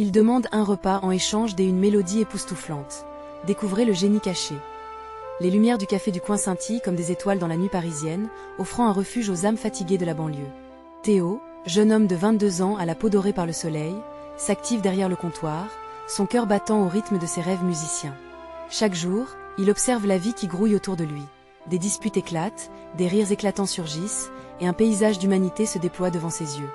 Il demande un repas en échange d'une mélodie époustouflante. Découvrez le génie caché. Les lumières du café du coin scintillent comme des étoiles dans la nuit parisienne, offrant un refuge aux âmes fatiguées de la banlieue. Théo, jeune homme de 22 ans à la peau dorée par le soleil, s'active derrière le comptoir, son cœur battant au rythme de ses rêves musiciens. Chaque jour, il observe la vie qui grouille autour de lui. Des disputes éclatent, des rires éclatants surgissent, et un paysage d'humanité se déploie devant ses yeux.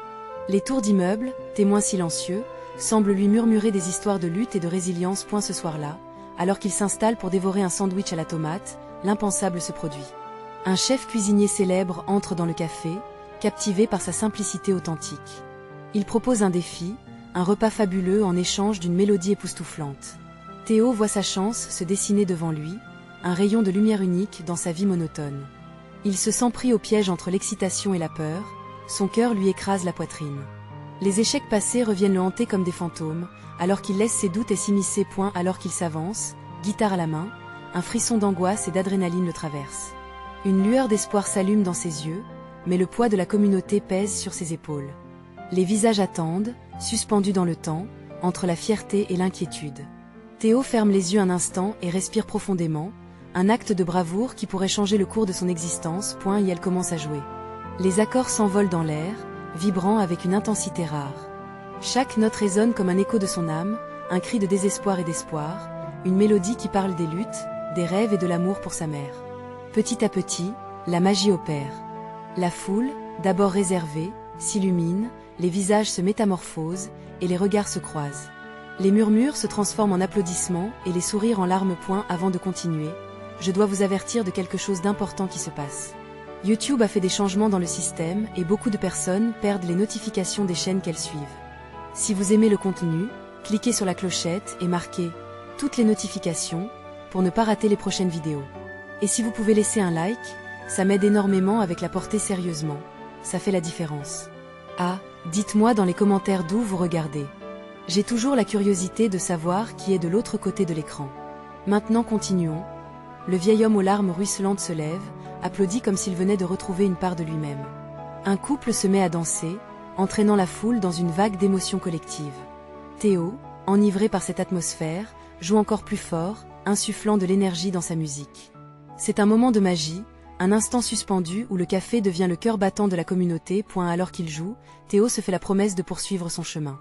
Les tours d'immeubles, témoins silencieux, semblent lui murmurer des histoires de lutte et de résilience. Ce soir-là, alors qu'il s'installe pour dévorer un sandwich à la tomate, l'impensable se produit. Un chef cuisinier célèbre entre dans le café, captivé par sa simplicité authentique. Il propose un défi, un repas fabuleux en échange d'une mélodie époustouflante. Théo voit sa chance se dessiner devant lui, un rayon de lumière unique dans sa vie monotone. Il se sent pris au piège entre l'excitation et la peur, son cœur lui écrase la poitrine. Les échecs passés reviennent le hanter comme des fantômes, alors qu'il laisse ses doutes et s'immiscer. Alors qu'il s'avance, guitare à la main, un frisson d'angoisse et d'adrénaline le traverse. Une lueur d'espoir s'allume dans ses yeux, mais le poids de la communauté pèse sur ses épaules. Les visages attendent, suspendus dans le temps, entre la fierté et l'inquiétude. Théo ferme les yeux un instant et respire profondément, un acte de bravoure qui pourrait changer le cours de son existence. Et elle commence à jouer. Les accords s'envolent dans l'air, vibrant avec une intensité rare. Chaque note résonne comme un écho de son âme, un cri de désespoir et d'espoir, une mélodie qui parle des luttes, des rêves et de l'amour pour sa mère. Petit à petit, la magie opère. La foule, d'abord réservée, s'illumine, les visages se métamorphosent, et les regards se croisent. Les murmures se transforment en applaudissements et les sourires en larmes. Avant de continuer, je dois vous avertir de quelque chose d'important qui se passe. YouTube a fait des changements dans le système et beaucoup de personnes perdent les notifications des chaînes qu'elles suivent. Si vous aimez le contenu, cliquez sur la clochette et marquez « Toutes les notifications » pour ne pas rater les prochaines vidéos. Et si vous pouvez laisser un like, ça m'aide énormément avec la portée sérieusement. Ça fait la différence. Ah, dites-moi dans les commentaires d'où vous regardez. J'ai toujours la curiosité de savoir qui est de l'autre côté de l'écran. Maintenant continuons. Le vieil homme aux larmes ruisselantes se lève, applaudit comme s'il venait de retrouver une part de lui-même. Un couple se met à danser, entraînant la foule dans une vague d'émotions collectives. Théo, enivré par cette atmosphère, joue encore plus fort, insufflant de l'énergie dans sa musique. C'est un moment de magie, un instant suspendu où le café devient le cœur battant de la communauté. Alors qu'il joue, Théo se fait la promesse de poursuivre son chemin.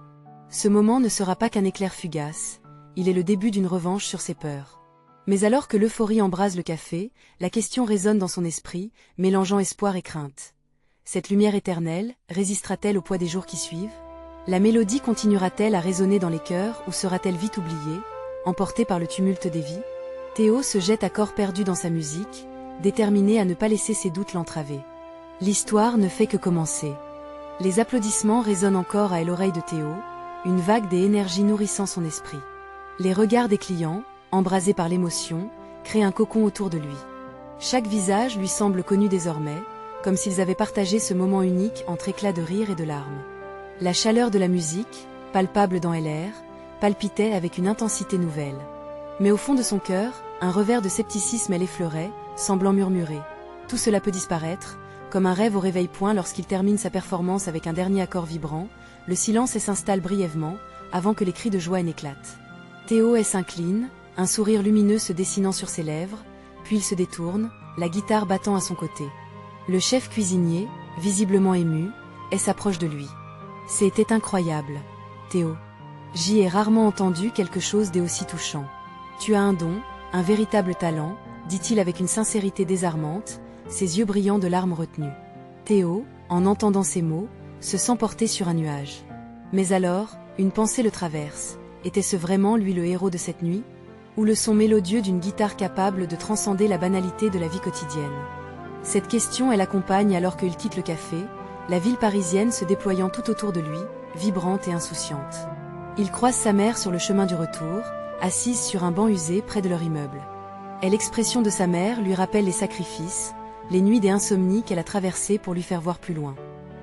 Ce moment ne sera pas qu'un éclair fugace, il est le début d'une revanche sur ses peurs. Mais alors que l'euphorie embrase le café, la question résonne dans son esprit, mélangeant espoir et crainte. Cette lumière éternelle, résistera-t-elle au poids des jours qui suivent? La mélodie continuera-t-elle à résonner dans les cœurs ou sera-t-elle vite oubliée, emportée par le tumulte des vies? Théo se jette à corps perdu dans sa musique, déterminé à ne pas laisser ses doutes l'entraver. L'histoire ne fait que commencer. Les applaudissements résonnent encore à l'oreille de Théo, une vague d'énergie nourrissant son esprit. Les regards des clients, embrasés par l'émotion, créent un cocon autour de lui. Chaque visage lui semble connu désormais, comme s'ils avaient partagé ce moment unique entre éclats de rire et de larmes. La chaleur de la musique, palpable dans l'air, palpitait avec une intensité nouvelle. Mais au fond de son cœur, un revers de scepticisme l'effleurait, semblant murmurer. Tout cela peut disparaître, comme un rêve au réveil. Lorsqu'il termine sa performance avec un dernier accord vibrant, le silence s'installe brièvement, avant que les cris de joie n'éclatent. Théo s'incline, un sourire lumineux se dessinant sur ses lèvres, puis il se détourne, la guitare battant à son côté. Le chef cuisinier, visiblement ému, s'approche de lui. C'était incroyable, Théo. J'y ai rarement entendu quelque chose d'aussi touchant. Tu as un don, un véritable talent, dit-il avec une sincérité désarmante, ses yeux brillants de larmes retenues. Théo, en entendant ces mots, se sent porté sur un nuage. Mais alors, une pensée le traverse. Était-ce vraiment lui le héros de cette nuit? Ou le son mélodieux d'une guitare capable de transcender la banalité de la vie quotidienne? Cette question l'accompagne alors qu'il quitte le café, la ville parisienne se déployant tout autour de lui, vibrante et insouciante. Il croise sa mère sur le chemin du retour, assise sur un banc usé près de leur immeuble. Et l'expression de sa mère lui rappelle les sacrifices, les nuits des insomnies qu'elle a traversées pour lui faire voir plus loin.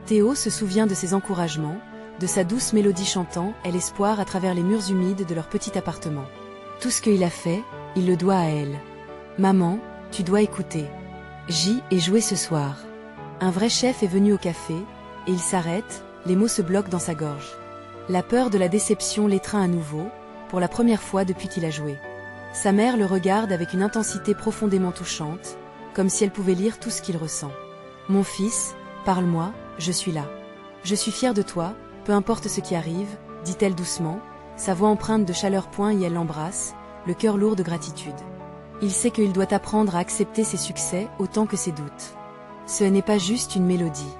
Théo se souvient de ses encouragements, de sa douce mélodie chantant l'espoir à travers les murs humides de leur petit appartement. Tout ce qu'il a fait, il le doit à elle. Maman, tu dois écouter. J'y ai joué ce soir. Un vrai chef est venu au café, et il s'arrête, les mots se bloquent dans sa gorge. La peur de la déception l'étreint à nouveau, pour la première fois depuis qu'il a joué. Sa mère le regarde avec une intensité profondément touchante, comme si elle pouvait lire tout ce qu'il ressent. « Mon fils, parle-moi, je suis là. Je suis fière de toi, peu importe ce qui arrive, dit-elle doucement, sa voix empreinte de chaleur point et elle l'embrasse, le cœur lourd de gratitude. Il sait qu'il doit apprendre à accepter ses succès autant que ses doutes. Ce n'est pas juste une mélodie.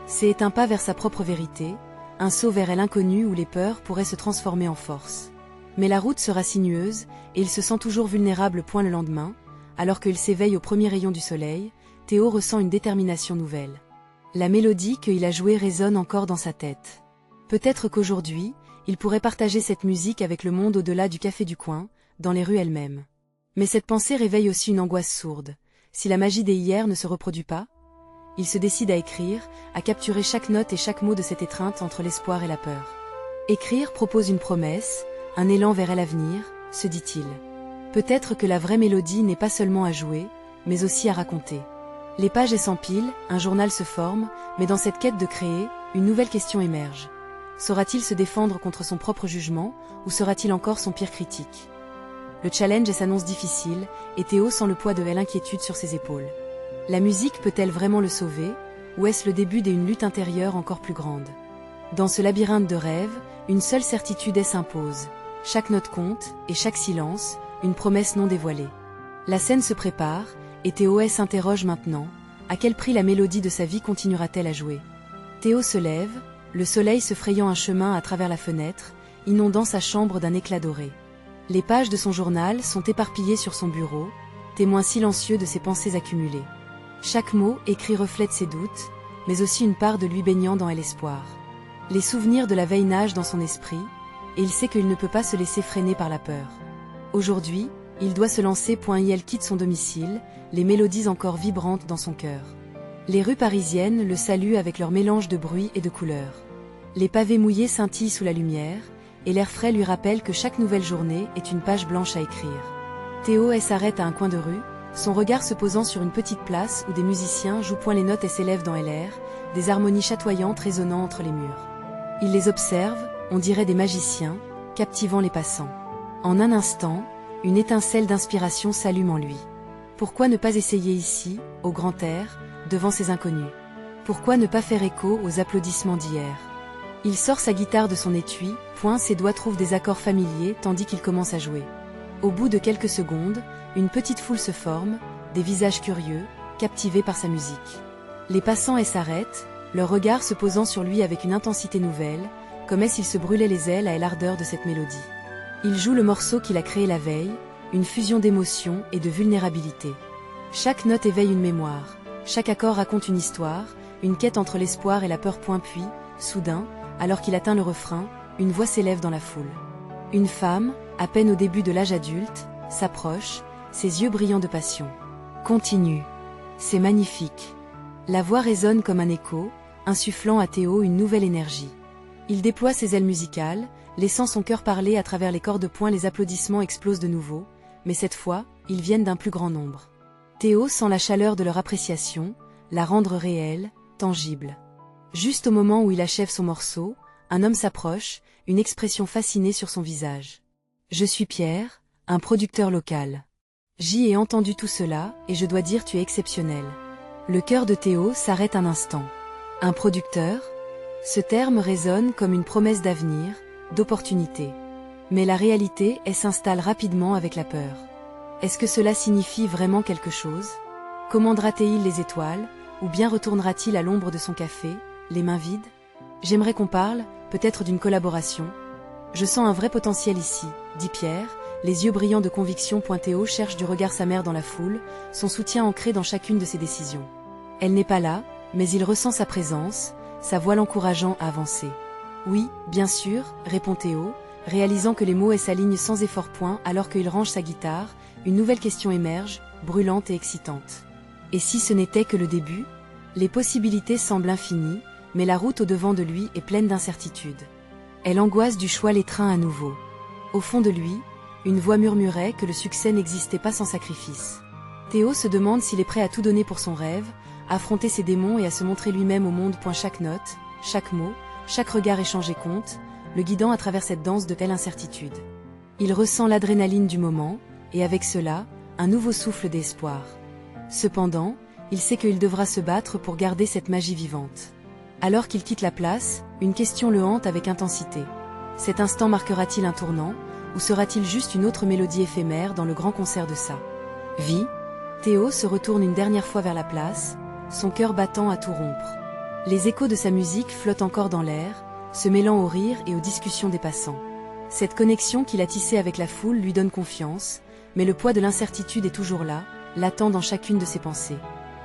C'est un pas vers sa propre vérité, un saut vers l'inconnu où les peurs pourraient se transformer en force. Mais la route sera sinueuse, et il se sent toujours vulnérable point le lendemain, alors qu'il s'éveille au premier rayon du soleil, Théo ressent une détermination nouvelle. La mélodie qu'il a jouée résonne encore dans sa tête. Peut-être qu'aujourd'hui, il pourrait partager cette musique avec le monde au-delà du café du coin, dans les rues elles-mêmes. Mais cette pensée réveille aussi une angoisse sourde. Si la magie des hier ne se reproduit pas, il se décide à écrire, à capturer chaque note et chaque mot de cette étreinte entre l'espoir et la peur. Écrire propose une promesse, un élan vers l'avenir, se dit-il. Peut-être que la vraie mélodie n'est pas seulement à jouer, mais aussi à raconter. Les pages s'empilent, un journal se forme, mais dans cette quête de créer, une nouvelle question émerge. Saura-t-il se défendre contre son propre jugement, ou sera-t-il encore son pire critique? Le challenge s'annonce difficile, et Théo sent le poids de l'inquiétude sur ses épaules. La musique peut-elle vraiment le sauver, ou est-ce le début d'une lutte intérieure encore plus grande? Dans ce labyrinthe de rêves, une seule certitude s'impose. Chaque note compte, et chaque silence, une promesse non dévoilée. La scène se prépare, et Théo s'interroge maintenant, à quel prix la mélodie de sa vie continuera-t-elle à jouer? Théo se lève, le soleil se frayant un chemin à travers la fenêtre, inondant sa chambre d'un éclat doré. Les pages de son journal sont éparpillées sur son bureau, témoins silencieux de ses pensées accumulées. Chaque mot écrit reflète ses doutes, mais aussi une part de lui baignant dans l'espoir. Les souvenirs de la veille nagent dans son esprit, et il sait qu'il ne peut pas se laisser freiner par la peur. Aujourd'hui, il doit se lancer. Il quitte son domicile, les mélodies encore vibrantes dans son cœur. Les rues parisiennes le saluent avec leur mélange de bruit et de couleurs. Les pavés mouillés scintillent sous la lumière, et l'air frais lui rappelle que chaque nouvelle journée est une page blanche à écrire. Théo s'arrête à un coin de rue, son regard se posant sur une petite place où des musiciens jouent les notes et s'élèvent dans l'air, des harmonies chatoyantes résonnant entre les murs. Il les observe, on dirait des magiciens, captivant les passants. En un instant, une étincelle d'inspiration s'allume en lui. Pourquoi ne pas essayer ici, au grand air, devant ces inconnus? Pourquoi ne pas faire écho aux applaudissements d'hier? Il sort sa guitare de son étui, ses doigts trouvent des accords familiers tandis qu'il commence à jouer. Au bout de quelques secondes, une petite foule se forme, des visages curieux, captivés par sa musique. Les passants s'arrêtent, leur regard se posant sur lui avec une intensité nouvelle, comme s'il se brûlait les ailes à l'ardeur de cette mélodie. Il joue le morceau qu'il a créé la veille, une fusion d'émotion et de vulnérabilité. Chaque note éveille une mémoire, chaque accord raconte une histoire, une quête entre l'espoir et la peur. Puis, soudain, alors qu'il atteint le refrain, une voix s'élève dans la foule. Une femme, à peine au début de l'âge adulte, s'approche, ses yeux brillants de passion. Continue. C'est magnifique. La voix résonne comme un écho, insufflant à Théo une nouvelle énergie. Il déploie ses ailes musicales, laissant son cœur parler à travers les cordes. Les applaudissements explosent de nouveau, mais cette fois, ils viennent d'un plus grand nombre. Théo sent la chaleur de leur appréciation, la rendre réelle, tangible. Juste au moment où il achève son morceau, un homme s'approche, une expression fascinée sur son visage. « Je suis Pierre, un producteur local. J'y ai entendu tout cela, et je dois dire tu es exceptionnel. » Le cœur de Théo s'arrête un instant. Un producteur? Ce terme résonne comme une promesse d'avenir, d'opportunité. Mais la réalité s'installe rapidement avec la peur. Est-ce que cela signifie vraiment quelque chose? Commandera-t-il les étoiles, ou bien retournera-t-il à l'ombre de son café, les mains vides? J'aimerais qu'on parle, peut-être d'une collaboration. Je sens un vrai potentiel ici, dit Pierre, les yeux brillants de conviction. Théo cherche du regard sa mère dans la foule, son soutien ancré dans chacune de ses décisions. Elle n'est pas là, mais il ressent sa présence, sa voix l'encourageant à avancer. Oui, bien sûr, répond Théo, réalisant que les mots s'alignent sans effort. Alors qu'il range sa guitare, une nouvelle question émerge, brûlante et excitante. Et si ce n'était que le début? Les possibilités semblent infinies, mais la route au-devant de lui est pleine d'incertitudes. Elle angoisse du choix l'étreint à nouveau. Au fond de lui, une voix murmurait que le succès n'existait pas sans sacrifice. Théo se demande s'il est prêt à tout donner pour son rêve, à affronter ses démons et à se montrer lui-même au monde. Chaque note, chaque mot, chaque regard échangé compte, le guidant à travers cette danse de telle incertitude. Il ressent l'adrénaline du moment, et avec cela, un nouveau souffle d'espoir. Cependant, il sait qu'il devra se battre pour garder cette magie vivante. Alors qu'il quitte la place, une question le hante avec intensité. Cet instant marquera-t-il un tournant, ou sera-t-il juste une autre mélodie éphémère dans le grand concert de sa vie? Théo se retourne une dernière fois vers la place, son cœur battant à tout rompre. Les échos de sa musique flottent encore dans l'air, se mêlant aux rires et aux discussions des passants. Cette connexion qu'il a tissée avec la foule lui donne confiance, mais le poids de l'incertitude est toujours là, latent dans chacune de ses pensées.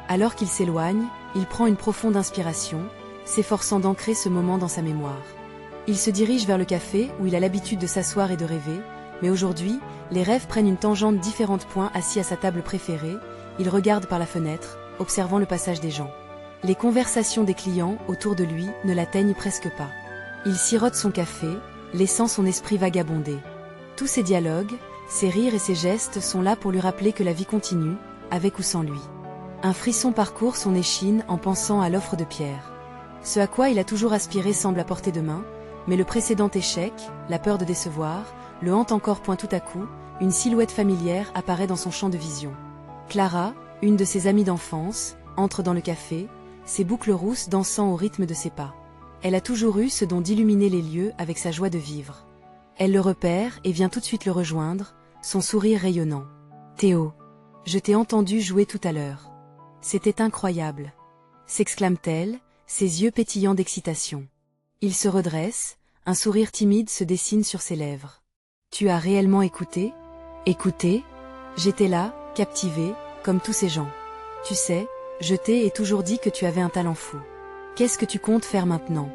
Alors qu'il s'éloigne, il prend une profonde inspiration, s'efforçant d'ancrer ce moment dans sa mémoire. Il se dirige vers le café où il a l'habitude de s'asseoir et de rêver, mais aujourd'hui, les rêves prennent une tangente différente. Assis à sa table préférée, il regarde par la fenêtre, observant le passage des gens. Les conversations des clients autour de lui ne l'atteignent presque pas. Il sirote son café, laissant son esprit vagabonder. Tous ces dialogues, ses rires et ses gestes sont là pour lui rappeler que la vie continue, avec ou sans lui. Un frisson parcourt son échine en pensant à l'offre de Pierre. Ce à quoi il a toujours aspiré semble à portée de main, mais le précédent échec, la peur de décevoir, le hante encore. Tout à coup, une silhouette familière apparaît dans son champ de vision. Clara, une de ses amies d'enfance, entre dans le café, ses boucles rousses dansant au rythme de ses pas. Elle a toujours eu ce don d'illuminer les lieux avec sa joie de vivre. Elle le repère et vient tout de suite le rejoindre, son sourire rayonnant. « Théo, je t'ai entendu jouer tout à l'heure. C'était incroyable !» s'exclame-t-elle, ses yeux pétillants d'excitation. Il se redresse, un sourire timide se dessine sur ses lèvres. « Tu as réellement écouté ?»« Écouté ? J'étais là, captivée, comme tous ces gens. Tu sais, je t'ai toujours dit que tu avais un talent fou. Qu'est-ce que tu comptes faire maintenant ?»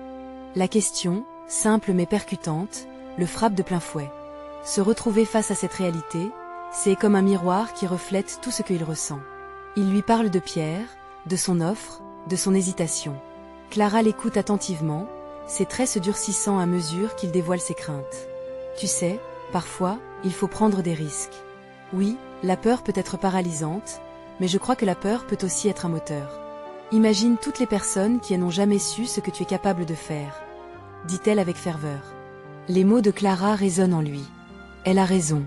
La question, simple mais percutante, le frappe de plein fouet. Se retrouver face à cette réalité, c'est comme un miroir qui reflète tout ce qu'il ressent. Il lui parle de Pierre, de son offre, de son hésitation. Clara l'écoute attentivement, ses traits se durcissant à mesure qu'il dévoile ses craintes. « Tu sais, parfois, il faut prendre des risques. Oui, la peur peut être paralysante, mais je crois que la peur peut aussi être un moteur. Imagine toutes les personnes qui n'ont jamais su ce que tu es capable de faire, » dit-elle avec ferveur. Les mots de Clara résonnent en lui. Elle a raison.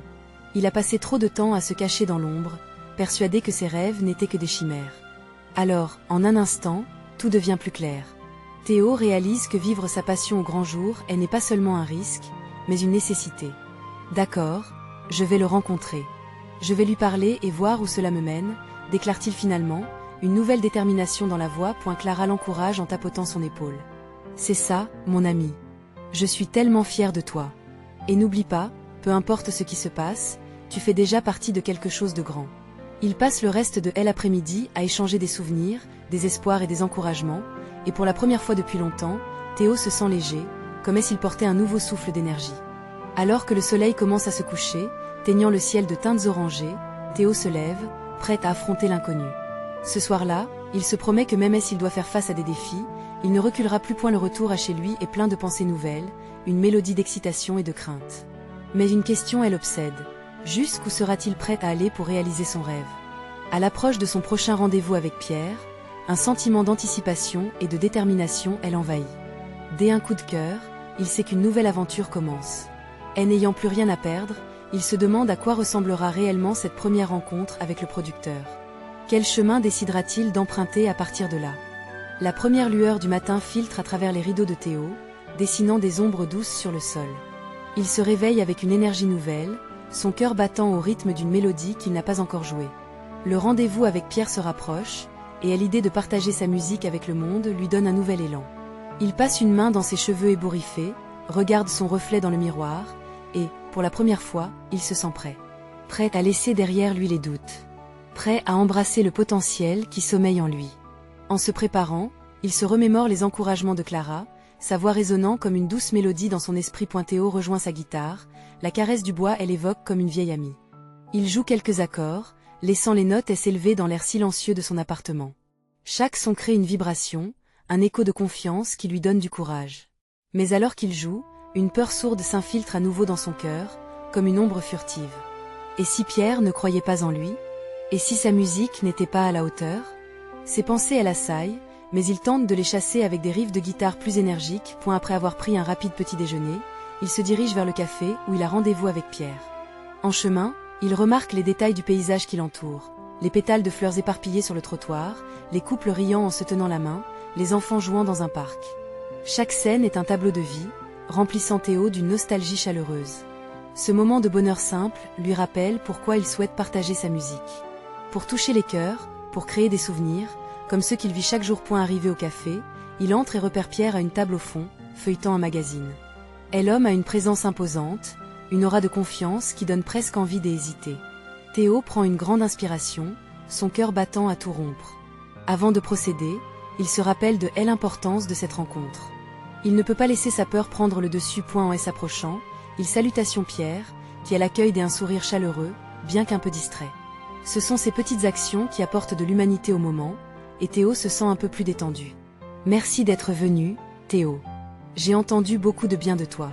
Il a passé trop de temps à se cacher dans l'ombre, persuadé que ses rêves n'étaient que des chimères. Alors, en un instant, tout devient plus clair. Théo réalise que vivre sa passion au grand jour, elle n'est pas seulement un risque, mais une nécessité. D'accord, je vais le rencontrer. Je vais lui parler et voir où cela me mène, déclare-t-il finalement, une nouvelle détermination dans la voix. Clara l'encourage en tapotant son épaule. C'est ça, mon ami. Je suis tellement fière de toi. Et n'oublie pas, peu importe ce qui se passe, tu fais déjà partie de quelque chose de grand. Il passe le reste de l'après-midi à échanger des souvenirs, des espoirs et des encouragements, et pour la première fois depuis longtemps, Théo se sent léger, comme s'il portait un nouveau souffle d'énergie. Alors que le soleil commence à se coucher, teignant le ciel de teintes orangées, Théo se lève, prêt à affronter l'inconnu. Ce soir-là, il se promet que même s'il doit faire face à des défis, il ne reculera plus. Le retour à chez lui est plein de pensées nouvelles, une mélodie d'excitation et de crainte. Mais une question l'obsède. Jusqu'où sera-t-il prêt à aller pour réaliser son rêve? À l'approche de son prochain rendez-vous avec Pierre, un sentiment d'anticipation et de détermination l'envahit. Dès un coup de cœur, il sait qu'une nouvelle aventure commence. Et n'ayant plus rien à perdre, il se demande à quoi ressemblera réellement cette première rencontre avec le producteur. Quel chemin décidera-t-il d'emprunter à partir de là? La première lueur du matin filtre à travers les rideaux de Théo, dessinant des ombres douces sur le sol. Il se réveille avec une énergie nouvelle, son cœur battant au rythme d'une mélodie qu'il n'a pas encore jouée. Le rendez-vous avec Pierre se rapproche, et à l'idée de partager sa musique avec le monde lui donne un nouvel élan. Il passe une main dans ses cheveux ébouriffés, regarde son reflet dans le miroir, et, pour la première fois, il se sent prêt. Prêt à laisser derrière lui les doutes. Prêt à embrasser le potentiel qui sommeille en lui. En se préparant, il se remémore les encouragements de Clara, sa voix résonnant comme une douce mélodie dans son esprit. Théo rejoint sa guitare, la caresse du bois évoque comme une vieille amie. Il joue quelques accords, laissant les notes s'élever dans l'air silencieux de son appartement. Chaque son crée une vibration, un écho de confiance qui lui donne du courage. Mais alors qu'il joue, une peur sourde s'infiltre à nouveau dans son cœur, comme une ombre furtive. Et si Pierre ne croyait pas en lui? Et si sa musique n'était pas à la hauteur? Ses pensées l'assaillent, mais il tente de les chasser avec des riffs de guitare plus énergiques. Après avoir pris un rapide petit déjeuner, il se dirige vers le café où il a rendez-vous avec Pierre. En chemin, il remarque les détails du paysage qui l'entoure. Les pétales de fleurs éparpillés sur le trottoir, les couples riant en se tenant la main, les enfants jouant dans un parc. Chaque scène est un tableau de vie, remplissant Théo d'une nostalgie chaleureuse. Ce moment de bonheur simple lui rappelle pourquoi il souhaite partager sa musique. Pour toucher les cœurs, pour créer des souvenirs, comme ceux qu'il vit chaque jour. Arrivé au café, il entre et repère Pierre à une table au fond, feuilletant un magazine. L'homme a une présence imposante, une aura de confiance qui donne presque envie d'hésiter. Théo prend une grande inspiration, son cœur battant à tout rompre. Avant de procéder, il se rappelle de l'importance de cette rencontre. Il ne peut pas laisser sa peur prendre le dessus. En s'approchant, il salutation Pierre, qui a l'accueil d'un sourire chaleureux, bien qu'un peu distrait. Ce sont ces petites actions qui apportent de l'humanité au moment, et Théo se sent un peu plus détendu. Merci d'être venu, Théo. J'ai entendu beaucoup de bien de toi.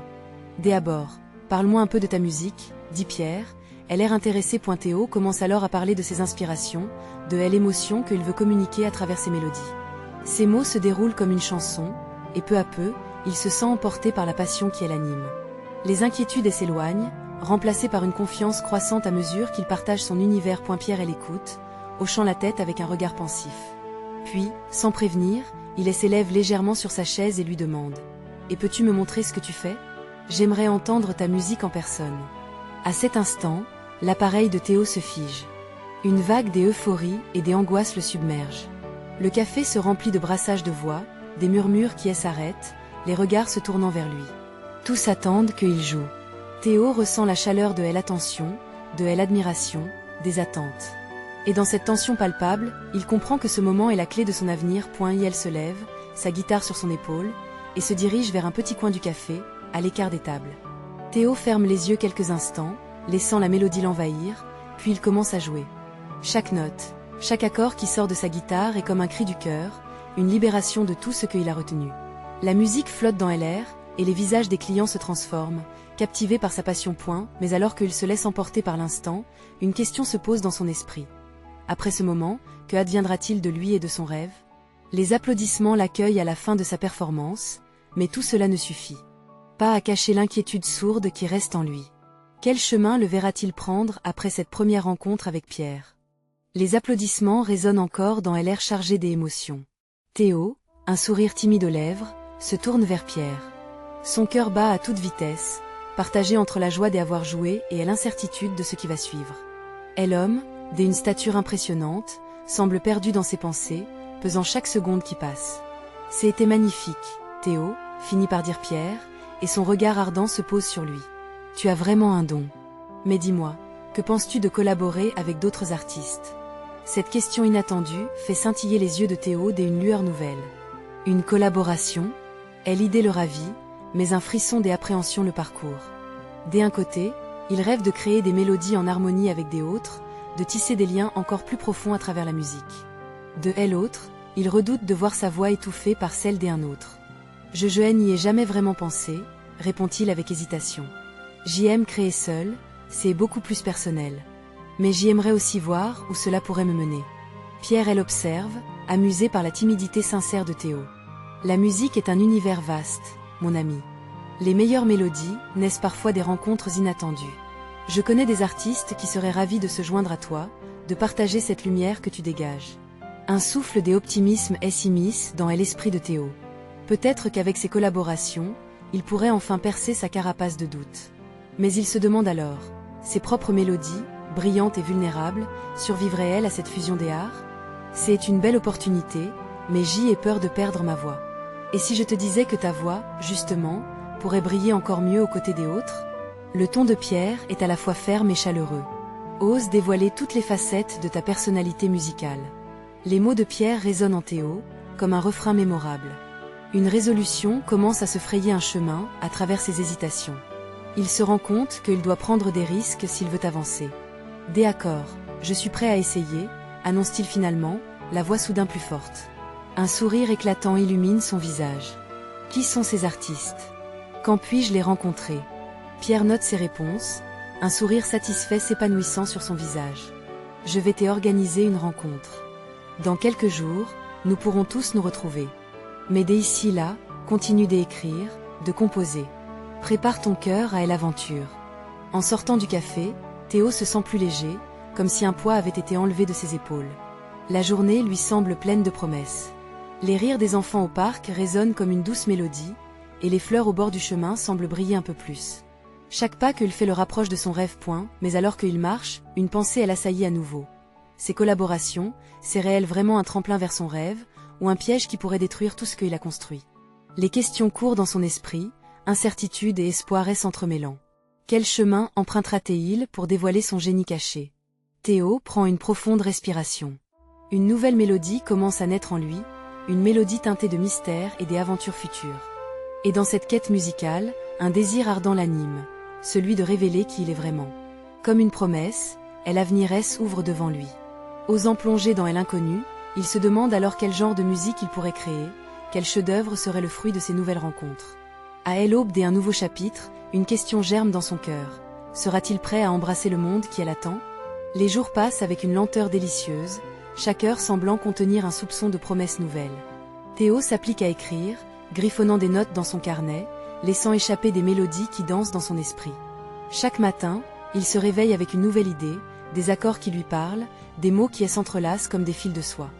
D'abord, parle-moi un peu de ta musique, dit Pierre. Elle l'air intéressée. Théo commence alors à parler de ses inspirations, de l'émotion qu'il veut communiquer à travers ses mélodies. Ces mots se déroulent comme une chanson, et peu à peu, il se sent emporté par la passion qui l'anime. Les inquiétudes s'éloignent, remplacées par une confiance croissante à mesure qu'il partage son univers. Pierre l'écoute, hochant la tête avec un regard pensif. Puis, sans prévenir, il s'élève légèrement sur sa chaise et lui demande « Et peux-tu me montrer ce que tu fais ? J'aimerais entendre ta musique en personne. » À cet instant, l'appareil de Théo se fige. Une vague d'euphorie et d'angoisse le submerge. Le café se remplit de brassages de voix, des murmures qui s'arrêtent, les regards se tournant vers lui. Tous attendent qu'il joue. Théo ressent la chaleur de l'attention, de l'admiration, des attentes. Et dans cette tension palpable, il comprend que ce moment est la clé de son avenir. Il se lève, sa guitare sur son épaule, et se dirige vers un petit coin du café, à l'écart des tables. Théo ferme les yeux quelques instants, laissant la mélodie l'envahir, puis il commence à jouer. Chaque note, chaque accord qui sort de sa guitare est comme un cri du cœur, une libération de tout ce qu'il a retenu. La musique flotte dans l'air, et les visages des clients se transforment, captivés par sa passion. Mais alors qu'il se laisse emporter par l'instant, une question se pose dans son esprit. Après ce moment, que adviendra-t-il de lui et de son rêve? Les applaudissements l'accueillent à la fin de sa performance, mais tout cela ne suffit pas à cacher l'inquiétude sourde qui reste en lui. Quel chemin le verra-t-il prendre après cette première rencontre avec Pierre? Les applaudissements résonnent encore dans l'air chargé d'émotions. Théo, un sourire timide aux lèvres, se tourne vers Pierre. Son cœur bat à toute vitesse, partagé entre la joie d'avoir joué et l'incertitude de ce qui va suivre. L'homme, d'une stature impressionnante, semble perdu dans ses pensées, pesant chaque seconde qui passe. C'était magnifique, Théo, finit par dire Pierre, et son regard ardent se pose sur lui. Tu as vraiment un don. Mais dis-moi, que penses-tu de collaborer avec d'autres artistes? Cette question inattendue fait scintiller les yeux de Théo d'une lueur nouvelle. Une collaboration? L'idée le ravit, mais un frisson d'appréhension le parcourt. D'un côté, il rêve de créer des mélodies en harmonie avec des autres, de tisser des liens encore plus profonds à travers la musique. De l'autre, il redoute de voir sa voix étouffée par celle d'un autre. Je n'y ai jamais vraiment pensé, répond-il avec hésitation. J'y aime créer seul, c'est beaucoup plus personnel. Mais j'y aimerais aussi voir où cela pourrait me mener. Pierre observe, amusé par la timidité sincère de Théo. La musique est un univers vaste, mon ami. Les meilleures mélodies naissent parfois des rencontres inattendues. Je connais des artistes qui seraient ravis de se joindre à toi, de partager cette lumière que tu dégages. Un souffle d'optimisme s'immisce dans l'esprit de Théo. Peut-être qu'avec ces collaborations, il pourrait enfin percer sa carapace de doute. Mais il se demande alors, ses propres mélodies, brillantes et vulnérables, survivraient-elles à cette fusion des arts? C'est une belle opportunité, mais j'y ai peur de perdre ma voix. Et si je te disais que ta voix, justement, pourrait briller encore mieux aux côtés des autres? Le ton de Pierre est à la fois ferme et chaleureux. Ose dévoiler toutes les facettes de ta personnalité musicale. Les mots de Pierre résonnent en Théo, comme un refrain mémorable. Une résolution commence à se frayer un chemin à travers ses hésitations. Il se rend compte qu'il doit prendre des risques s'il veut avancer. D'accord, je suis prêt à essayer, annonce-t-il finalement, la voix soudain plus forte. Un sourire éclatant illumine son visage. Qui sont ces artistes? Quand puis-je les rencontrer? Pierre note ses réponses, un sourire satisfait s'épanouissant sur son visage. Je vais t'organiser une rencontre. Dans quelques jours, nous pourrons tous nous retrouver. Mais dès ici là, continue d'écrire, de composer. Prépare ton cœur à l'aventure. En sortant du café, Théo se sent plus léger, comme si un poids avait été enlevé de ses épaules. La journée lui semble pleine de promesses. Les rires des enfants au parc résonnent comme une douce mélodie, et les fleurs au bord du chemin semblent briller un peu plus. Chaque pas qu'il fait le rapproche de son rêve. Mais alors qu'il marche, une pensée l'assaillit à nouveau. Ces collaborations, c'est-elle vraiment un tremplin vers son rêve, ou un piège qui pourrait détruire tout ce qu'il a construit? Les questions courent dans son esprit, incertitude et espoir s'entremêlant. Quel chemin empruntera-t-il pour dévoiler son génie caché? Théo prend une profonde respiration. Une nouvelle mélodie commence à naître en lui, une mélodie teintée de mystère et des aventures futures. Et dans cette quête musicale, un désir ardent l'anime, celui de révéler qui il est vraiment. Comme une promesse, l'avenir s'ouvre devant lui. Osant plonger dans l'inconnu, il se demande alors quel genre de musique il pourrait créer, quel chef-d'œuvre serait le fruit de ces nouvelles rencontres. À l'aube d'un nouveau chapitre, une question germe dans son cœur. Sera-t-il prêt à embrasser le monde qui l'attend? Les jours passent avec une lenteur délicieuse, chaque heure semblant contenir un soupçon de promesses nouvelles. Théo s'applique à écrire, griffonnant des notes dans son carnet, laissant échapper des mélodies qui dansent dans son esprit. Chaque matin, il se réveille avec une nouvelle idée, des accords qui lui parlent, des mots qui s'entrelacent comme des fils de soie.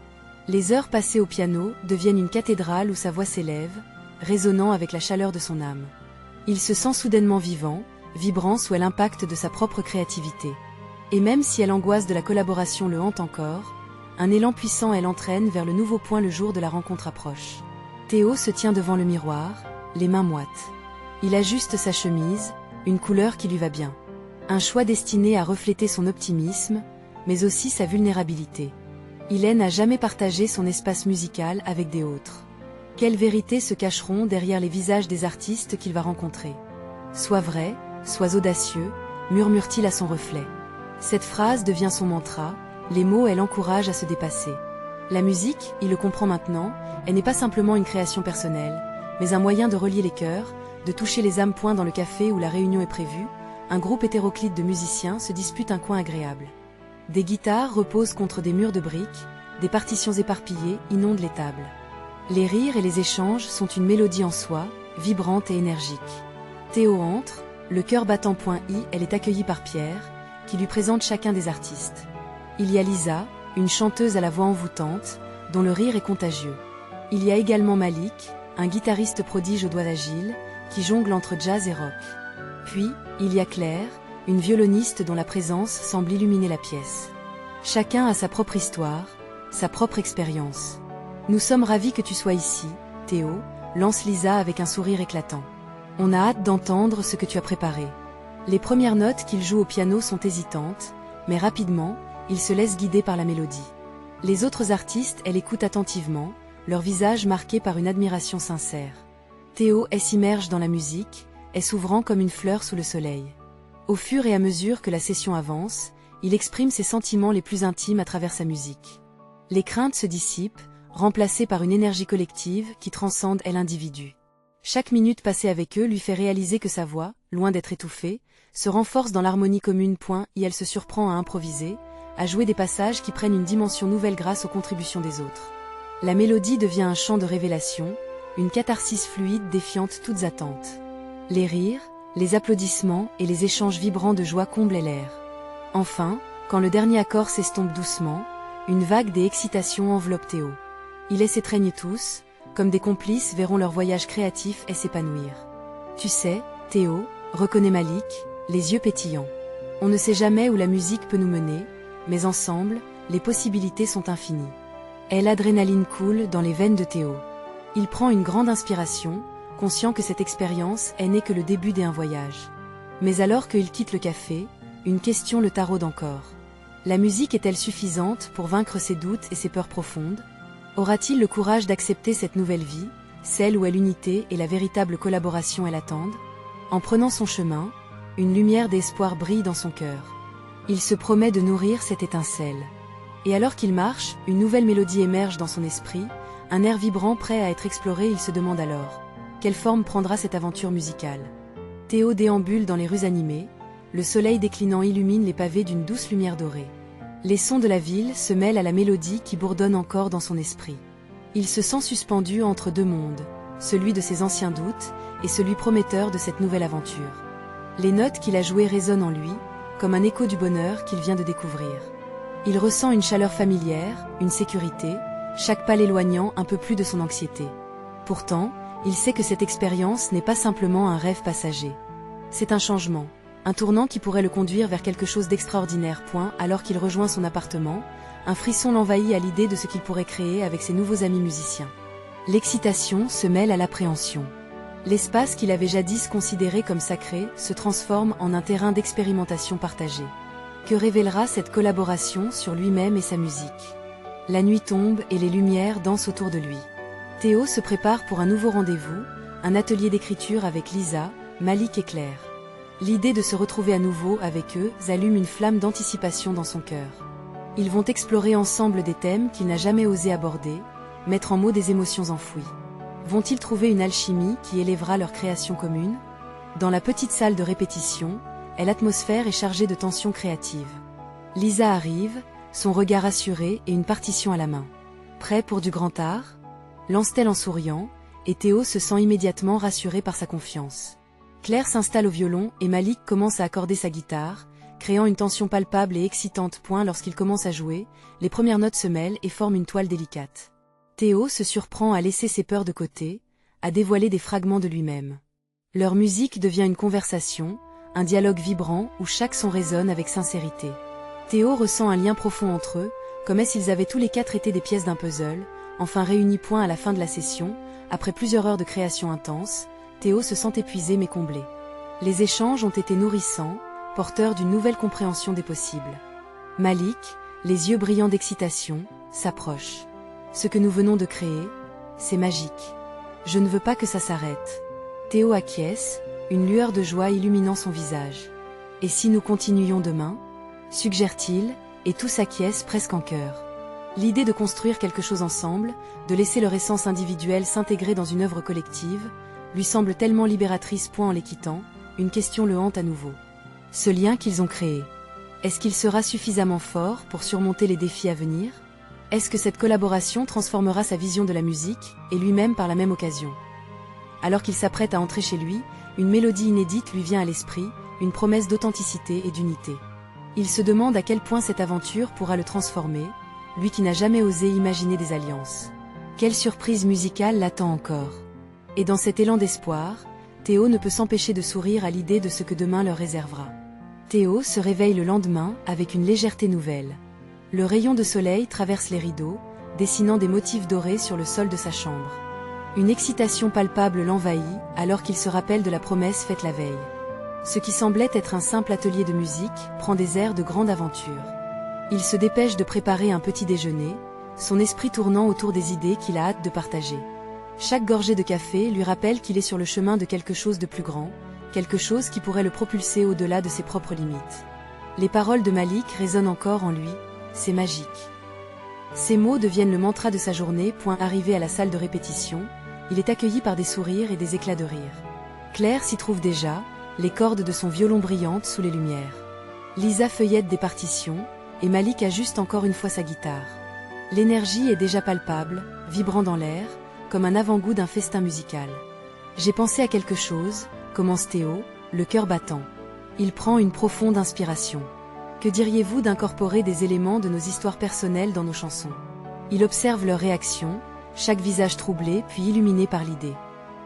Les heures passées au piano deviennent une cathédrale où sa voix s'élève, résonnant avec la chaleur de son âme. Il se sent soudainement vivant, vibrant sous l'impact de sa propre créativité. Et même si l'angoisse de la collaboration le hante encore, un élan puissant l'entraîne vers le nouveau point le jour de la rencontre approche. Théo se tient devant le miroir, les mains moites. Il ajuste sa chemise, une couleur qui lui va bien. Un choix destiné à refléter son optimisme, mais aussi sa vulnérabilité. Il n'a jamais partagé son espace musical avec des autres. Quelles vérités se cacheront derrière les visages des artistes qu'il va rencontrer? Sois vrai, sois audacieux, murmure-t-il à son reflet. Cette phrase devient son mantra, les mots l'encouragent à se dépasser. La musique, il le comprend maintenant, elle n'est pas simplement une création personnelle, mais un moyen de relier les cœurs, de toucher les âmes. Dans le café où la réunion est prévue, un groupe hétéroclite de musiciens se dispute un coin agréable. Des guitares reposent contre des murs de briques, des partitions éparpillées inondent les tables. Les rires et les échanges sont une mélodie en soi, vibrante et énergique. Théo entre, le cœur battant. Elle est accueillie par Pierre, qui lui présente chacun des artistes. Il y a Lisa, une chanteuse à la voix envoûtante, dont le rire est contagieux. Il y a également Malik, un guitariste prodige aux doigts agiles, qui jongle entre jazz et rock. Puis, il y a Claire, une violoniste dont la présence semble illuminer la pièce. Chacun a sa propre histoire, sa propre expérience. Nous sommes ravis que tu sois ici, Théo, lance Lisa avec un sourire éclatant. On a hâte d'entendre ce que tu as préparé. Les premières notes qu'il joue au piano sont hésitantes, mais rapidement, il se laisse guider par la mélodie. Les autres artistes l'écoutent attentivement, leur visage marqué par une admiration sincère. Théo s'immerge dans la musique, s'ouvrant comme une fleur sous le soleil. Au fur et à mesure que la session avance, il exprime ses sentiments les plus intimes à travers sa musique. Les craintes se dissipent, remplacées par une énergie collective qui transcende l'individu. Chaque minute passée avec eux lui fait réaliser que sa voix, loin d'être étouffée, se renforce dans l'harmonie commune. Elle se surprend à improviser, à jouer des passages qui prennent une dimension nouvelle grâce aux contributions des autres. La mélodie devient un chant de révélation, une catharsis fluide défiante toutes attentes. Les rires, les applaudissements et les échanges vibrants de joie comblent l'air. Enfin, quand le dernier accord s'estompe doucement, une vague d'excitation enveloppe Théo. Ils s'étreignent tous, comme des complices verront leur voyage créatif s'épanouir. Tu sais, Théo, reconnaît Malik, les yeux pétillants. On ne sait jamais où la musique peut nous mener, mais ensemble, les possibilités sont infinies. L'adrénaline coule dans les veines de Théo. Il prend une grande inspiration, conscient que cette expérience n'est que le début d'un voyage. Mais alors qu'il quitte le café, une question le taraude encore. La musique est-elle suffisante pour vaincre ses doutes et ses peurs profondes? Aura-t-il le courage d'accepter cette nouvelle vie, celle où l'unité et la véritable collaboration l'attendent? En prenant son chemin, une lumière d'espoir brille dans son cœur. Il se promet de nourrir cette étincelle. Et alors qu'il marche, une nouvelle mélodie émerge dans son esprit, un air vibrant prêt à être exploré. Il se demande alors, quelle forme prendra cette aventure musicale? Théo déambule dans les rues animées, le soleil déclinant illumine les pavés d'une douce lumière dorée. Les sons de la ville se mêlent à la mélodie qui bourdonne encore dans son esprit. Il se sent suspendu entre deux mondes, celui de ses anciens doutes, et celui prometteur de cette nouvelle aventure. Les notes qu'il a jouées résonnent en lui, comme un écho du bonheur qu'il vient de découvrir. Il ressent une chaleur familière, une sécurité, chaque pas l'éloignant un peu plus de son anxiété. Pourtant, il sait que cette expérience n'est pas simplement un rêve passager. C'est un changement, un tournant qui pourrait le conduire vers quelque chose d'extraordinaire. Alors qu'il rejoint son appartement, un frisson l'envahit à l'idée de ce qu'il pourrait créer avec ses nouveaux amis musiciens. L'excitation se mêle à l'appréhension. L'espace qu'il avait jadis considéré comme sacré se transforme en un terrain d'expérimentation partagée. Que révélera cette collaboration sur lui-même et sa musique? La nuit tombe et les lumières dansent autour de lui. Théo se prépare pour un nouveau rendez-vous, un atelier d'écriture avec Lisa, Malik et Claire. L'idée de se retrouver à nouveau avec eux allume une flamme d'anticipation dans son cœur. Ils vont explorer ensemble des thèmes qu'il n'a jamais osé aborder, mettre en mots des émotions enfouies. Vont-ils trouver une alchimie qui élèvera leur création commune? Dans la petite salle de répétition, l'atmosphère est chargée de tensions créatives. Lisa arrive, son regard assuré et une partition à la main. Prêt pour du grand art? Lance-t-elle en souriant, et Théo se sent immédiatement rassuré par sa confiance. Claire s'installe au violon et Malik commence à accorder sa guitare, créant une tension palpable et excitante. Lorsqu'il commence à jouer, les premières notes se mêlent et forment une toile délicate. Théo se surprend à laisser ses peurs de côté, à dévoiler des fragments de lui-même. Leur musique devient une conversation, un dialogue vibrant où chaque son résonne avec sincérité. Théo ressent un lien profond entre eux, comme s'ils avaient tous les quatre été des pièces d'un puzzle, enfin réunis. À la fin de la session, après plusieurs heures de création intense, Théo se sent épuisé mais comblé. Les échanges ont été nourrissants, porteurs d'une nouvelle compréhension des possibles. Malik, les yeux brillants d'excitation, s'approche. Ce que nous venons de créer, c'est magique. Je ne veux pas que ça s'arrête. Théo acquiesce, une lueur de joie illuminant son visage. Et si nous continuions demain? Suggère-t-il, et tous acquiescent presque en chœur. L'idée de construire quelque chose ensemble, de laisser leur essence individuelle s'intégrer dans une œuvre collective, lui semble tellement libératrice. En les quittant, une question le hante à nouveau. Ce lien qu'ils ont créé, est-ce qu'il sera suffisamment fort pour surmonter les défis à venir? Est-ce que cette collaboration transformera sa vision de la musique, et lui-même par la même occasion? Alors qu'il s'apprête à entrer chez lui, une mélodie inédite lui vient à l'esprit, une promesse d'authenticité et d'unité. Il se demande à quel point cette aventure pourra le transformer, lui qui n'a jamais osé imaginer des alliances. Quelle surprise musicale l'attend encore? Et dans cet élan d'espoir, Théo ne peut s'empêcher de sourire à l'idée de ce que demain leur réservera. Théo se réveille le lendemain avec une légèreté nouvelle. Le rayon de soleil traverse les rideaux, dessinant des motifs dorés sur le sol de sa chambre. Une excitation palpable l'envahit alors qu'il se rappelle de la promesse faite la veille. Ce qui semblait être un simple atelier de musique prend des airs de grande aventure. Il se dépêche de préparer un petit déjeuner, son esprit tournant autour des idées qu'il a hâte de partager. Chaque gorgée de café lui rappelle qu'il est sur le chemin de quelque chose de plus grand, quelque chose qui pourrait le propulser au-delà de ses propres limites. Les paroles de Malik résonnent encore en lui, c'est magique. Ces mots deviennent le mantra de sa journée. Arrivé à la salle de répétition, il est accueilli par des sourires et des éclats de rire. Claire s'y trouve déjà, les cordes de son violon brillantes sous les lumières. Lisa feuillette des partitions, et Malik ajuste encore une fois sa guitare. L'énergie est déjà palpable, vibrant dans l'air, comme un avant-goût d'un festin musical. J'ai pensé à quelque chose, commence Théo, le cœur battant. Il prend une profonde inspiration. Que diriez-vous d'incorporer des éléments de nos histoires personnelles dans nos chansons? Il observe leur réaction, chaque visage troublé puis illuminé par l'idée.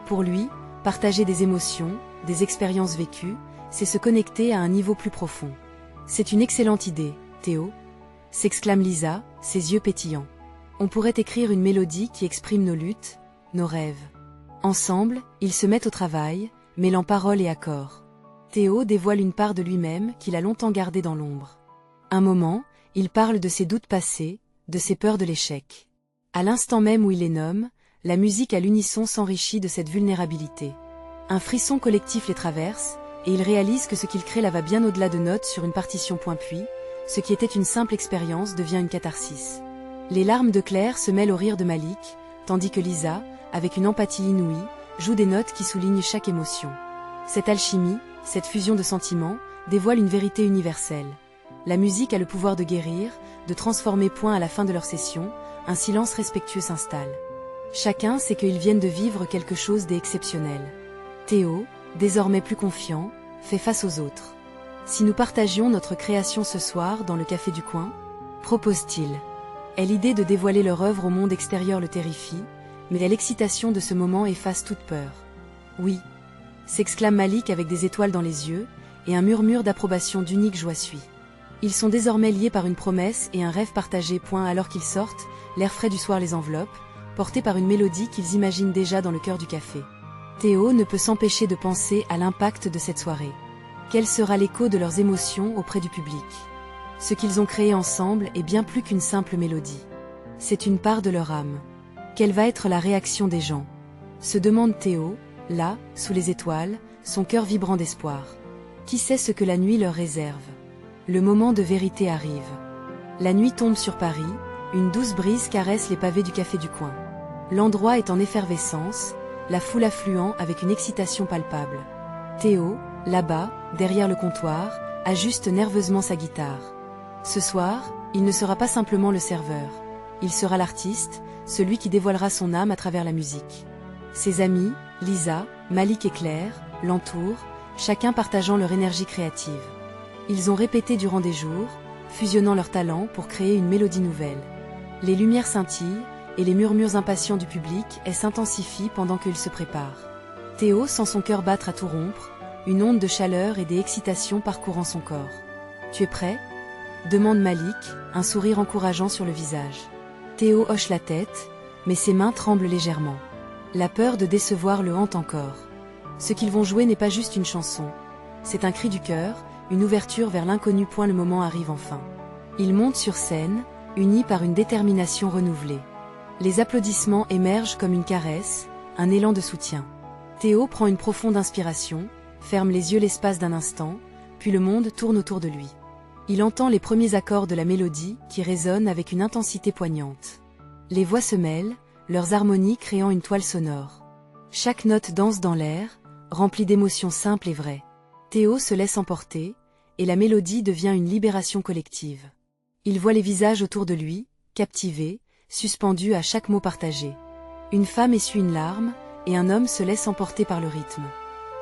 Pour lui, partager des émotions, des expériences vécues, c'est se connecter à un niveau plus profond. C'est une excellente idée, Théo, s'exclame Lisa, ses yeux pétillants. On pourrait écrire une mélodie qui exprime nos luttes, nos rêves. Ensemble, ils se mettent au travail, mêlant paroles et accords. Théo dévoile une part de lui-même qu'il a longtemps gardée dans l'ombre. Un moment, il parle de ses doutes passés, de ses peurs de l'échec. À l'instant même où il les nomme, la musique à l'unisson s'enrichit de cette vulnérabilité. Un frisson collectif les traverse, et il réalise que ce qu'il crée là va bien au-delà de notes sur une partition. Puis, ce qui était une simple expérience devient une catharsis. Les larmes de Claire se mêlent au rire de Malik, tandis que Lisa, avec une empathie inouïe, joue des notes qui soulignent chaque émotion. Cette alchimie, cette fusion de sentiments, dévoile une vérité universelle. La musique a le pouvoir de guérir, de transformer. À la fin de leur session, un silence respectueux s'installe. Chacun sait qu'ils viennent de vivre quelque chose d'exceptionnel. Théo, désormais plus confiant, fait face aux autres. Si nous partagions notre création ce soir dans le café du coin, propose-t-il. Et l'idée de dévoiler leur œuvre au monde extérieur le terrifie, mais l'excitation de ce moment efface toute peur. Oui, s'exclame Malik avec des étoiles dans les yeux, et un murmure d'approbation d'unique joie suit. Ils sont désormais liés par une promesse et un rêve partagé. Alors qu'ils sortent, l'air frais du soir les enveloppe, portés par une mélodie qu'ils imaginent déjà dans le cœur du café. Théo ne peut s'empêcher de penser à l'impact de cette soirée. Quel sera l'écho de leurs émotions auprès du public? Ce qu'ils ont créé ensemble est bien plus qu'une simple mélodie. C'est une part de leur âme. Quelle va être la réaction des gens? Se demande Théo, là, sous les étoiles, son cœur vibrant d'espoir. Qui sait ce que la nuit leur réserve? Le moment de vérité arrive. La nuit tombe sur Paris, une douce brise caresse les pavés du café du coin. L'endroit est en effervescence, la foule affluent avec une excitation palpable. Théo, là-bas, derrière le comptoir, ajuste nerveusement sa guitare. Ce soir, il ne sera pas simplement le serveur. Il sera l'artiste, celui qui dévoilera son âme à travers la musique. Ses amis, Lisa, Malik et Claire, l'entourent, chacun partageant leur énergie créative. Ils ont répété durant des jours, fusionnant leurs talents pour créer une mélodie nouvelle. Les lumières scintillent, et les murmures impatients du public s'intensifient pendant qu'ils se préparent. Théo sent son cœur battre à tout rompre, une onde de chaleur et d'excitation parcourant son corps. « Tu es prêt ?» demande Malik, un sourire encourageant sur le visage. Théo hoche la tête, mais ses mains tremblent légèrement. La peur de décevoir le hante encore. Ce qu'ils vont jouer n'est pas juste une chanson. C'est un cri du cœur, une ouverture vers l'inconnu. Le moment arrive enfin. Ils montent sur scène, unis par une détermination renouvelée. Les applaudissements émergent comme une caresse, un élan de soutien. Théo prend une profonde inspiration, ferme les yeux l'espace d'un instant, puis le monde tourne autour de lui. Il entend les premiers accords de la mélodie qui résonnent avec une intensité poignante. Les voix se mêlent, leurs harmonies créant une toile sonore. Chaque note danse dans l'air, remplie d'émotions simples et vraies. Théo se laisse emporter, et la mélodie devient une libération collective. Il voit les visages autour de lui, captivés, suspendus à chaque mot partagé. Une femme essuie une larme, et un homme se laisse emporter par le rythme.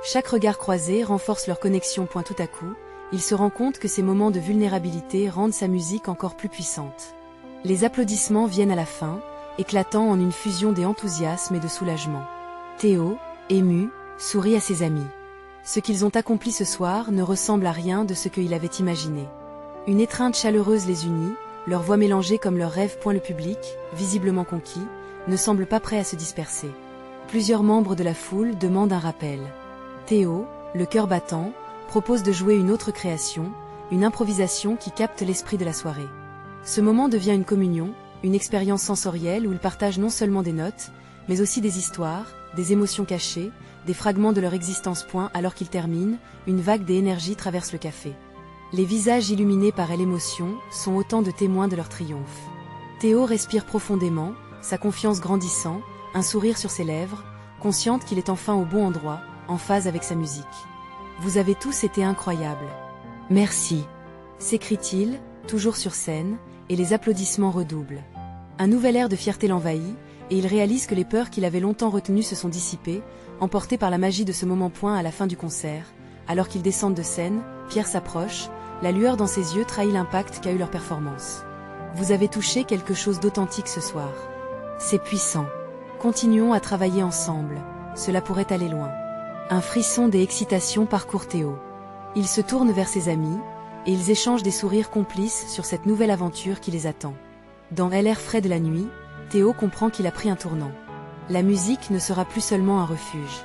Chaque regard croisé renforce leur connexion. Tout à coup, il se rend compte que ces moments de vulnérabilité rendent sa musique encore plus puissante. Les applaudissements viennent à la fin, éclatant en une fusion d'enthousiasme et de soulagement. Théo, ému, sourit à ses amis. Ce qu'ils ont accompli ce soir ne ressemble à rien de ce qu'il avait imaginé. Une étreinte chaleureuse les unit, leurs voix mélangées comme leurs rêves. Le public, visiblement conquis, ne semble pas prêt à se disperser. Plusieurs membres de la foule demandent un rappel. Théo, le cœur battant, propose de jouer une autre création, une improvisation qui capte l'esprit de la soirée. Ce moment devient une communion, une expérience sensorielle où ils partagent non seulement des notes, mais aussi des histoires, des émotions cachées, des fragments de leur existence. Alors qu'ils terminent, une vague d'énergie traverse le café. Les visages illuminés par l'émotion sont autant de témoins de leur triomphe. Théo respire profondément, sa confiance grandissant, un sourire sur ses lèvres, consciente qu'il est enfin au bon endroit, en phase avec sa musique. « Vous avez tous été incroyables. Merci !» s'écrie-t-il, toujours sur scène, et les applaudissements redoublent. Un nouvel air de fierté l'envahit, et il réalise que les peurs qu'il avait longtemps retenues se sont dissipées, emportées par la magie de ce moment. À la fin du concert, alors qu'ils descendent de scène, Pierre s'approche, la lueur dans ses yeux trahit l'impact qu'a eu leur performance. « Vous avez touché quelque chose d'authentique ce soir. C'est puissant. Continuons à travailler ensemble, cela pourrait aller loin. » Un frisson d'excitation parcourt Théo. Il se tourne vers ses amis, et ils échangent des sourires complices sur cette nouvelle aventure qui les attend. Dans l'air frais de la nuit, Théo comprend qu'il a pris un tournant. La musique ne sera plus seulement un refuge.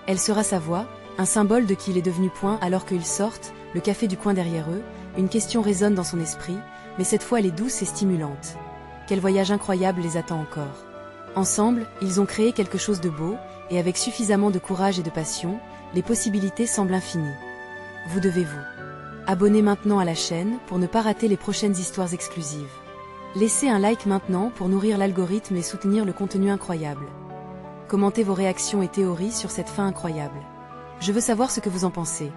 Elle sera sa voix, un symbole de qui il est devenu. Alors qu'ils sortent, le café du coin derrière eux, une question résonne dans son esprit, mais cette fois elle est douce et stimulante. Quel voyage incroyable les attend encore. Ensemble, ils ont créé quelque chose de beau, et avec suffisamment de courage et de passion, les possibilités semblent infinies. Vous devez vous abonner maintenant à la chaîne pour ne pas rater les prochaines histoires exclusives. Laissez un like maintenant pour nourrir l'algorithme et soutenir le contenu incroyable. Commentez vos réactions et théories sur cette fin incroyable. Je veux savoir ce que vous en pensez.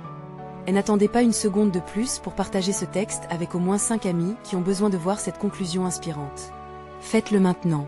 Et n'attendez pas une seconde de plus pour partager ce texte avec au moins 5 amis qui ont besoin de voir cette conclusion inspirante. Faites-le maintenant.